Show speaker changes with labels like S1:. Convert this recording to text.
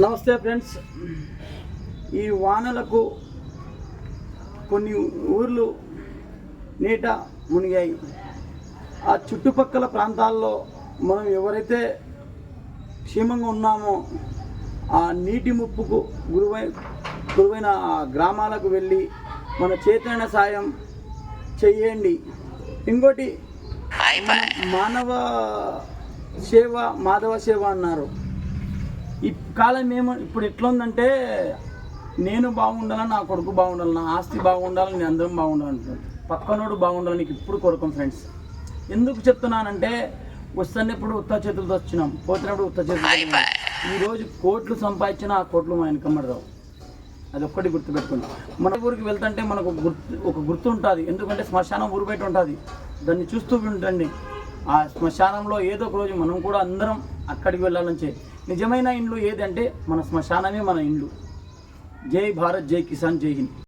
S1: నమస్తే ఫ్రెండ్స్. ఈ వానలకు కొన్ని ఊర్లు నీట మునిగాయి. ఆ చుట్టుపక్కల ప్రాంతాల్లో మనం ఎవరైతే క్షేమంగా ఉన్నామో ఆ నీటి ముప్పుకు గురువైన ఆ గ్రామాలకు వెళ్ళి మన చేతనైన సాయం చెయ్యండి. ఇంకోటి మానవ సేవ మాధవ సేవ అన్నారు. ఈ కాలం ఇప్పుడు ఎట్లా ఉందంటే నేను బాగుండాలని, నా కొడుకు బాగుండాలి, నా ఆస్తి బాగుండాలని, నేను అందరం బాగుండాలంటున్నాను. పక్కనోడు బాగుండాలని నీకు ఇప్పుడు కోరుకోం ఫ్రెండ్స్. ఎందుకు చెప్తున్నానంటే వస్తున్నప్పుడు ఉత్త చేతులతో వచ్చినాం, పోతున్నప్పుడు ఉత్త చేతులతో. ఈరోజు కోట్లు సంపాదించిన ఆ కోట్లు మా వెనకమ్మడదావు. అది ఒక్కటి గుర్తుపెట్టుకోండి. మన ఊరికి వెళ్తుంటే మనకు ఒక గుర్తు ఉంటుంది. ఎందుకంటే శ్మశానం ఊరు బయట ఉంటుంది, దాన్ని చూస్తూ ఉండండి. ఆ శ్మశానంలో ఏదో ఒక రోజు మనం కూడా అందరం అక్కడికి వెళ్ళాలని. నిజమైన ఇండ్లు ఏదంటే మన శ్మశానమే మన ఇండ్లు. జై భారత్, జై కిసాన్, జై హింద్.